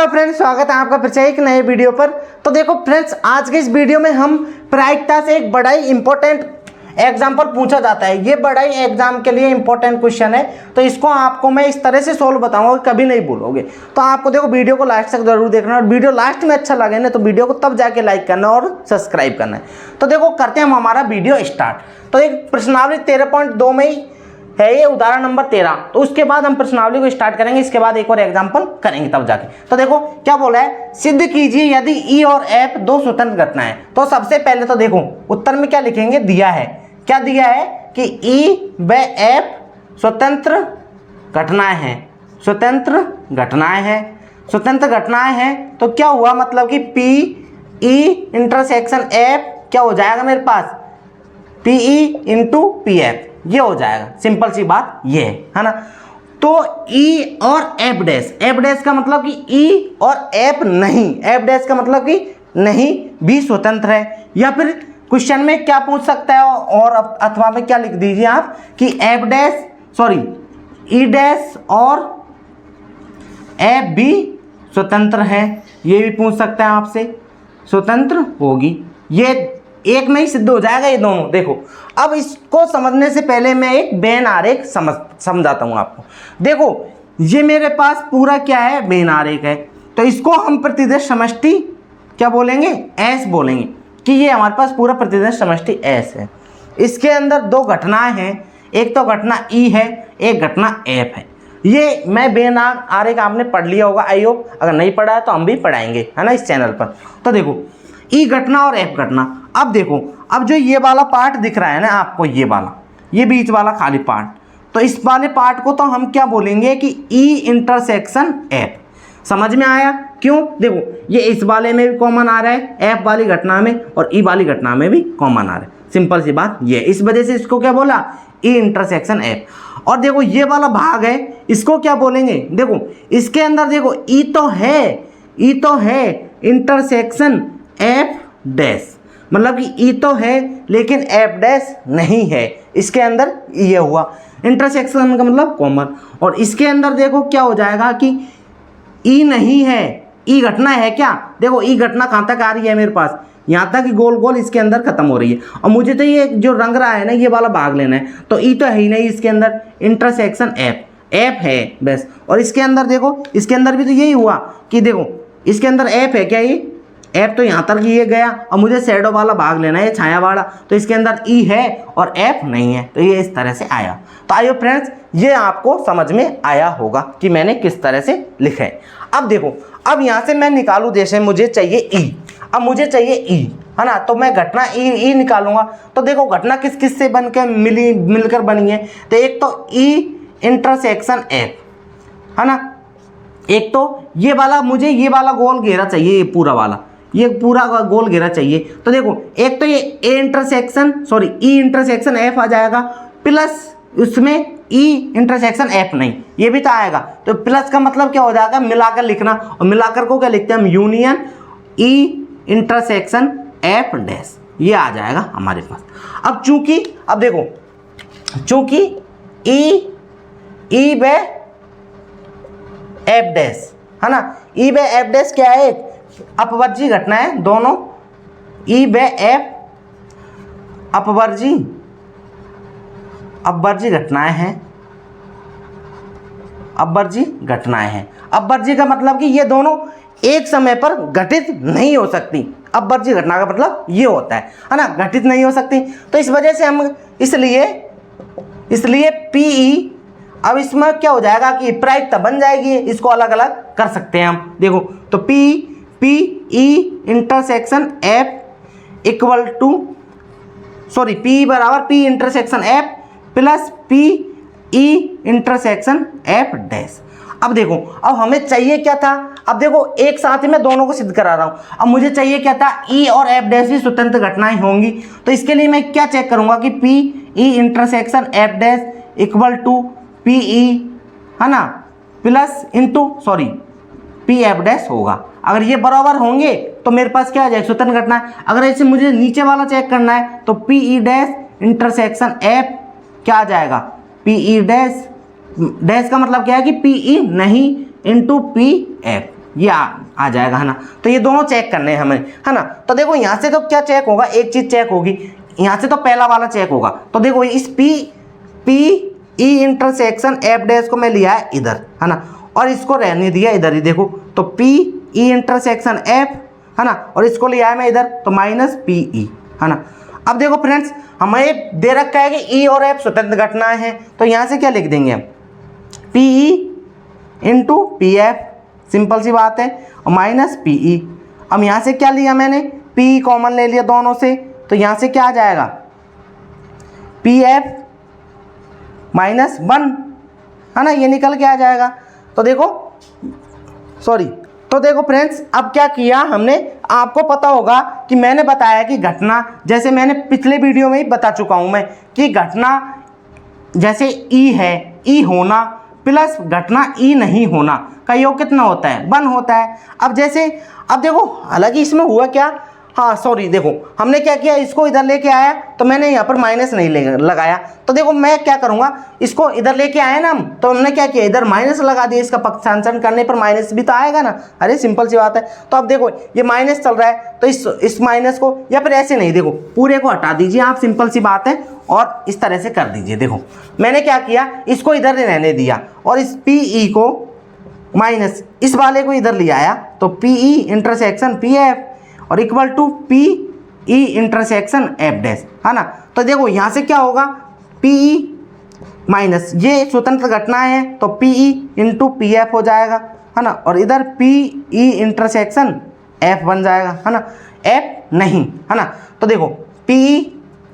Hello friends, स्वागत है आपका फिर से एक नए वीडियो पर। तो देखो फ्रेंड्स, आज के इस वीडियो में हम प्रायिकता से एक बड़ा ही इंपॉर्टेंट एग्जाम्पल पूछा जाता है। ये बड़ा ही एग्जाम के लिए इंपॉर्टेंट क्वेश्चन है, तो इसको आपको मैं इस तरह से सोल्व बताऊंगा, कभी नहीं भूलोगे। तो आपको देखो वीडियो को लास्ट तक जरूर देखना, और वीडियो लास्ट में अच्छा लगे ना तो वीडियो को तब जाके लाइक करना और सब्सक्राइब करना है। तो देखो करते हैं हम हमारा वीडियो स्टार्ट। तो एक प्रश्नावली 13.2 में ही है ये उदाहरण नंबर 13। तो उसके बाद हम प्रश्नावली को स्टार्ट करेंगे, इसके बाद एक और एग्जांपल करेंगे तब जाके। तो देखो क्या बोला है, सिद्ध कीजिए यदि ई और एफ दो स्वतंत्र घटनाएं। तो सबसे पहले तो देखो उत्तर में क्या लिखेंगे, दिया है, क्या दिया है कि ई व एफ स्वतंत्र घटनाएं हैं, स्वतंत्र घटनाएं हैं, स्वतंत्र घटनाएं हैं। तो क्या हुआ, मतलब कि पी ई इंटरसेक्शन एफ क्या हो जाएगा मेरे पास, P E into P F, ये हो जाएगा। सिंपल सी बात ये है ना। तो E और एफ डैश, एफ डैश का मतलब कि E और एफ नहीं, एफ डैश का मतलब कि नहीं भी स्वतंत्र है। या फिर क्वेश्चन में क्या पूछ सकता है, और अथवा में क्या लिख दीजिए आप कि F dash sorry E dash और एफ भी स्वतंत्र है, ये भी पूछ सकते हैं आपसे, स्वतंत्र होगी। ये एक में ही सिद्ध हो जाएगा ये दोनों। देखो अब इसको समझने से पहले मैं एक वेन आरेख समझाता हूँ आपको। देखो ये मेरे पास पूरा क्या है, वेन आरेख है। तो इसको हम प्रतिदेश समष्टि क्या बोलेंगे, एस बोलेंगे, कि ये हमारे पास पूरा प्रतिदेश समष्टि एस है। इसके अंदर दो घटनाएं हैं, एक तो घटना ई है, एक घटना एफ है। ये मैं वेन आरेख आपने पढ़ लिया होगा आई होप, अगर नहीं पढ़ा है तो हम भी पढ़ाएंगे है ना इस चैनल पर। तो देखो ई घटना और एफ घटना। अब देखो, अब जो ये वाला पार्ट दिख रहा है ना आपको, ये वाला, ये बीच वाला खाली पार्ट, तो इस वाले पार्ट को तो हम क्या बोलेंगे कि ई इंटरसेक्शन एफ। समझ में आया क्यों? देखो ये इस वाले में भी कॉमन आ रहा है, एफ वाली घटना में, और ई वाली घटना में भी कॉमन आ रहा है। सिंपल सी बात ये, इस वजह से इसको क्या बोला, ई इंटरसेक्शन एफ। और देखो ये वाला भाग है, इसको क्या बोलेंगे, देखो इसके अंदर देखो ई तो है, ई तो है इंटरसेक्शन एफ डैश, मतलब कि ई तो है लेकिन एफ डैश नहीं है। इसके अंदर ये हुआ इंटरसेक्शन का मतलब कॉमन। और इसके अंदर देखो क्या हो जाएगा कि ई नहीं है, ई घटना है क्या। देखो ई घटना कहाँ तक आ रही है मेरे पास, यहाँ तक कि गोल गोल इसके अंदर खत्म हो रही है। और मुझे तो ये जो रंग रहा है ना, ये वाला भाग लेना है। तो ई तो है ही नहीं इसके अंदर, इंटरसेक्शन एफ, एफ है बस। और इसके अंदर देखो, इसके अंदर भी तो यही हुआ कि देखो इसके अंदर एफ है क्या, ये एफ तो यहाँ तक ये गया, और मुझे शैडो वाला भाग लेना है, छाया वाला। तो इसके अंदर ई है और एफ नहीं है, तो ये इस तरह से आया। तो आइए फ्रेंड्स, ये आपको समझ में आया होगा कि मैंने किस तरह से लिखा है। अब देखो, अब यहाँ से मैं निकालूँ, जैसे मुझे चाहिए ई, अब मुझे चाहिए ई है ना, तो मैं घटना ई निकालूंगा। तो देखो घटना किस किस से बन के मिलकर बनी है, तो एक तो ई इंटरसेक्शन एफ है ना, एक तो ये वाला, मुझे ये वाला गोल घेरा चाहिए, ये पूरा वाला, ये पूरा गोल घेरा चाहिए। तो देखो एक तो ये A intersection sorry E intersection F आ जाएगा, प्लस उसमें ई इंटरसेक्शन एफ नहीं, ये भी तो आएगा। तो प्लस का मतलब क्या हो जाएगा, मिलाकर लिखना, और मिलाकर को क्या लिखते हैं हम, यूनियन ई इंटरसेक्शन एफ डैश, ये आ जाएगा हमारे पास। अब चूंकि अब देखो, चूंकि ई व एफ डैश है ना, ई व एफ डैश क्या है, अपवर्जी घटना है दोनों, ई व एफ अपवर्जी घटनाएं हैं, अपवर्जी घटनाएं हैं। अपवर्जी का मतलब कि ये दोनों एक समय पर घटित नहीं हो सकती। अपवर्जी घटना का मतलब ये होता है ना, घटित नहीं हो सकती। तो इस वजह से हम इसलिए पीई, अब इसमें क्या हो जाएगा कि प्रायिकता बन जाएगी, इसको अलग अलग कर सकते हैं हम। देखो तो P E intersection F equal to sorry P बराबर P intersection F plus P E intersection F dash. अब देखो, अब हमें चाहिए क्या था, अब देखो एक साथ ही मैं दोनों को सिद्ध करा रहा हूँ। अब मुझे चाहिए क्या था, ई और एफ डैश भी स्वतंत्र घटनाएं होंगी। तो इसके लिए मैं क्या चेक करूँगा कि P E intersection F dash equal to P E है ना, plus into sorry P F dash होगा। अगर ये बराबर होंगे तो मेरे पास क्या आ जाएगा, स्वतंत्र घटना है। अगर ऐसे मुझे नीचे वाला चेक करना है तो P E dash intersection F क्या आ जाएगा, पी ई डैश, डैश का मतलब क्या है कि पी ई नहीं इंटू पी एफ, ये आ जाएगा, है ना। तो ये दोनों चेक करने हैं हमें, है ना। तो देखो यहाँ से तो क्या चेक होगा, एक चीज़ चेक होगी, यहाँ से तो पहला वाला चेक होगा। तो देखो इस P E intersection F dash को मैं लिया है इधर, है ना, और इसको रहने दिया इधर ही। देखो तो पी ई इंटरसेक्शन एफ, है ना, और इसको लिया है मैं इधर, तो माइनस पी ई, है ना। अब देखो फ्रेंड्स, हमें दे रखा है कि ई और एफ स्वतंत्र घटनाएं हैं, तो यहाँ से क्या लिख देंगे हम, P E into P F, simple सी बात है, और माइनस पी ई। अब यहाँ से क्या लिया मैंने, पी कॉमन ले लिया दोनों से, तो यहाँ से क्या आ जाएगा, पी एफ माइनस 1, है ना, ये निकल के आ जाएगा। तो देखो तो देखो फ्रेंड्स, अब क्या किया हमने, आपको पता होगा कि मैंने बताया कि घटना, जैसे मैंने पिछले वीडियो में ही बता चुका हूं मैं कि घटना जैसे ई है, ई होना प्लस घटना ई नहीं होना का योग कितना होता है, 1 होता है। अब देखो, हालांकि इसमें हुआ क्या, देखो हमने क्या किया, इसको इधर लेके आया, तो मैंने यहाँ पर माइनस नहीं लगाया। तो देखो मैं क्या करूँगा, इसको इधर लेके आए ना हम, तो हमने क्या किया, इधर माइनस लगा दिया, इसका पक्षांतरण करने पर माइनस भी तो आएगा ना, अरे सिंपल सी बात है। तो अब देखो ये माइनस चल रहा है, तो इस माइनस को, या फिर ऐसे नहीं, देखो पूरे को हटा दीजिए आप, सिंपल सी बात है, और इस तरह से कर दीजिए। देखो मैंने क्या किया, इसको इधर रहने दिया, और इस पी ई को माइनस इस वाले को इधर ले आया, तो P E intersection P F और equal to P E intersection F dash, है ना। तो देखो यहाँ से क्या होगा, पी ई माइनस ये स्वतंत्र घटनाएं हैं, तो P E into P F हो जाएगा, है ना, और इधर पी ई इंटरसेक्शन एफ बन जाएगा, है ना, एफ नहीं, है ना। तो देखो पी ई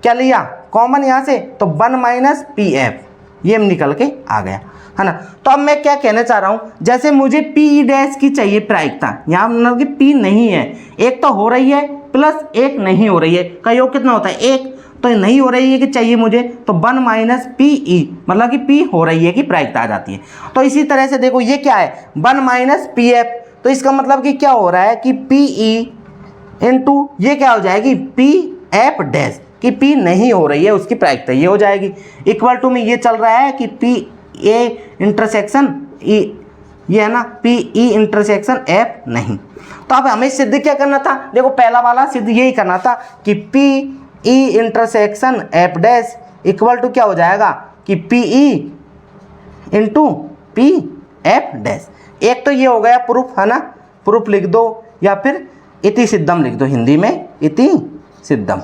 क्या लिया कॉमन यहाँ से, तो 1 माइनस पी एफ, ये निकल के आ गया, है ना। तो अब मैं क्या कहना चाह रहा हूँ, जैसे मुझे पी ई डैश की चाहिए प्रायिकता, यहाँ मतलब कि पी नहीं है, एक तो हो रही है प्लस एक नहीं हो रही है, का योग कितना होता है 1, तो नहीं हो रही है कि चाहिए मुझे, तो 1 माइनस पी ई, मतलब कि पी हो रही है कि प्रायिकता आ जाती है। तो इसी तरह से देखो ये क्या है, 1 माइनस पी एफ, तो इसका मतलब कि क्या हो रहा है कि पी ई इंटू ये क्या हो जाएगी, पी एफ डैश, कि पी नहीं हो रही है उसकी प्रायिकता ये हो जाएगी, इक्वल टू में ये चल रहा है कि पी ए इंटरसेक्शन ई, ये है ना, पी ई इंटरसेक्शन एफ नहीं। तो अब हमें सिद्ध क्या करना था, देखो पहला वाला सिद्ध यही करना था कि P E intersection F dash equal to क्या हो जाएगा कि P E into P F dash. एक तो ये हो गया प्रूफ, है ना, प्रूफ लिख दो, या फिर इति सिद्धम लिख दो, हिंदी में इति सिद्धम।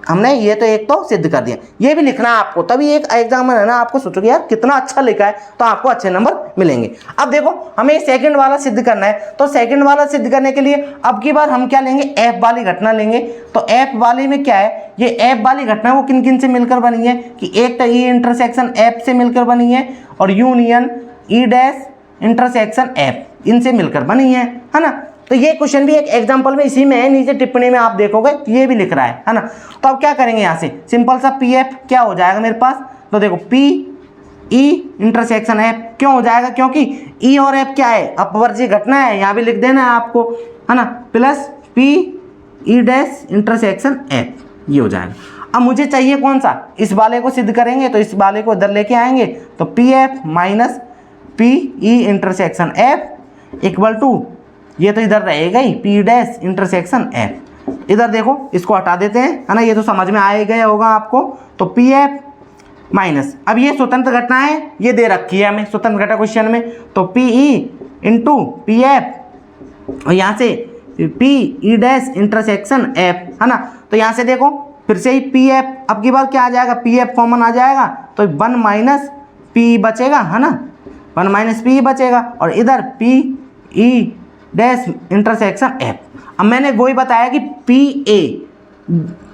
हमने ये तो एक तो सिद्ध कर दिया, ये भी लिखना है आपको, तभी एक एग्जाम में है ना आपको सोचोगे यार कितना अच्छा लिखा है, तो आपको अच्छे नंबर मिलेंगे। अब देखो हमें सेकंड वाला सिद्ध करना है, तो सेकंड वाला सिद्ध करने के लिए अब की बार हम क्या लेंगे, एफ वाली घटना लेंगे। तो एफ वाली में क्या है, ये एफ वाली घटना वो किन किन से मिलकर बनी है, कि एक तो ई इंटरसेक्शन एफ से मिलकर बनी है, और यूनियन ई डैश इंटरसेक्शन एफ, इनसे मिलकर बनी है ना। तो ये क्वेश्चन भी एक एग्जांपल में इसी में है, नीचे टिप्पणी में आप देखोगे ये भी लिख रहा है ना। तो अब क्या करेंगे, यहाँ से सिंपल सा पी एफ क्या हो जाएगा मेरे पास, तो देखो पी ई इंटरसेक्शन एफ क्यों हो जाएगा, क्योंकि ई और एफ क्या है, अपवर्जीय घटना है, यहाँ भी लिख देना है आपको, है ना, plus P E dash intersection F, ये हो जाएगा। अब मुझे चाहिए कौन सा, इस वाले को सिद्ध करेंगे, तो इस वाले को इधर लेके आएंगे, तो P F minus P E intersection F equal to, ये तो इधर रहेगा ही, पी डैश इंटरसेक्शन एफ। इधर देखो इसको हटा देते हैं, है ना, ये तो समझ में आ ही गया होगा आपको। तो पी एफ माइनस, अब ये स्वतंत्र घटना है, ये दे रखी है हमें स्वतंत्र घटना क्वेश्चन में, तो P E into P F, और यहाँ से P E dash intersection F, है ना। तो यहाँ से देखो फिर से ही पी एफ, अब की बार क्या आ जाएगा, पी एफ कॉमन आ जाएगा, तो 1 माइनस पी बचेगा, है ना, 1 माइनस पी बचेगा, और इधर P E dash intersection F. अब मैंने वही बताया कि पी ए,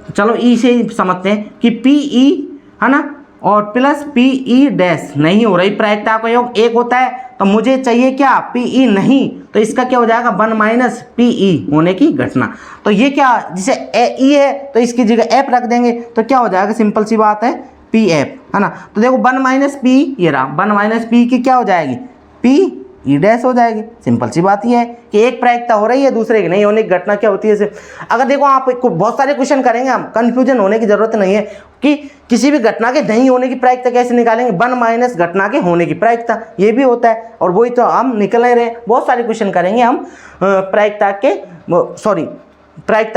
चलो ई से समझते हैं कि पी ई, है ना, और प्लस पी ई डैश नहीं हो रही, प्रायिकता का योग 1 होता है, तो मुझे चाहिए क्या, पी ई नहीं, तो इसका क्या हो जाएगा 1 माइनस पी ई होने की घटना। तो ये क्या, जिसे ई है तो इसकी जगह एफ रख देंगे, तो क्या हो जाएगा, सिंपल सी बात है पी एफ, है ना। तो देखो 1 माइनस पी, ये रहा 1 माइनस पी की क्या हो जाएगी, पी ई डैश हो जाएगी। सिंपल सी बात यह है कि एक प्रायिकता हो रही है दूसरे की नहीं होने की घटना क्या होती है इसे। अगर देखो आप बहुत सारे क्वेश्चन करेंगे, हम कंफ्यूजन होने की जरूरत नहीं है कि किसी भी घटना के नहीं होने की प्रायिकता कैसे निकालेंगे, 1 माइनस घटना के होने की प्रायिकता, ये भी होता है और वही तो हम निकल रहे हैं। बहुत सारे क्वेश्चन करेंगे हम प्रायिकता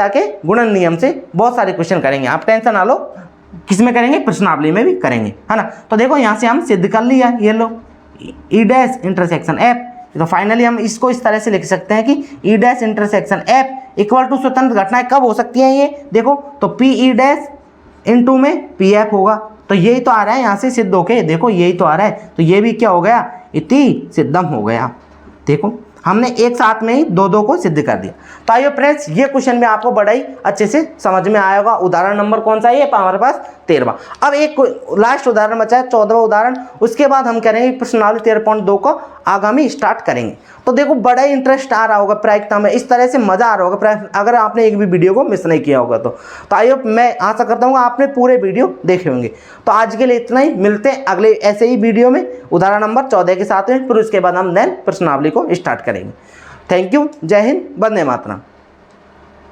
के गुणन नियम से बहुत सारे क्वेश्चन करेंगे, आप टेंशन ना लो। किस में करेंगे, प्रश्नावली में भी करेंगे, है ना। तो देखो यहाँ से हम सिद्ध कर लिया, ये लो ई डैश इंटरसेक्शन एफ। तो फाइनली हम इसको इस तरह से लिख सकते हैं कि E dash intersection F equal to स्वतंत्र घटनाएं कब हो सकती हैं, ये देखो तो पी ई डैश इनटू में पी एफ होगा। तो यही तो आ रहा है यहाँ से सिद्ध होके, देखो यही तो आ रहा है। तो ये भी क्या हो गया, इति सिद्धम हो गया। देखो हमने एक साथ में ही दो को सिद्ध कर दिया। तो आइए फ्रेंड्स, ये क्वेश्चन में आपको बड़ा ही अच्छे से समझ में आया होगा। उदाहरण नंबर कौन सा है, ये हमारे पास 13वां। अब एक लास्ट उदाहरण बचा है, 14वां उदाहरण। उसके बाद हम करेंगे प्रश्नावली 13.2 को आगामी स्टार्ट करेंगे। तो देखो बड़ा ही इंटरेस्ट आ रहा होगा प्रायिकता में, इस तरह से मजा आ रहा होगा अगर आपने एक भी वीडियो को मिस नहीं किया होगा तो आइए मैं आशा करता हूँ आपने पूरे वीडियो देखे होंगे। तो आज के लिए इतना ही, मिलते हैं अगले ऐसे ही वीडियो में उदाहरण नंबर 14 के साथ में। फिर उसके बाद हम देन प्रश्नावली को स्टार्ट करेंगे। थैंक यू, जय हिंद, वंदे मातरम।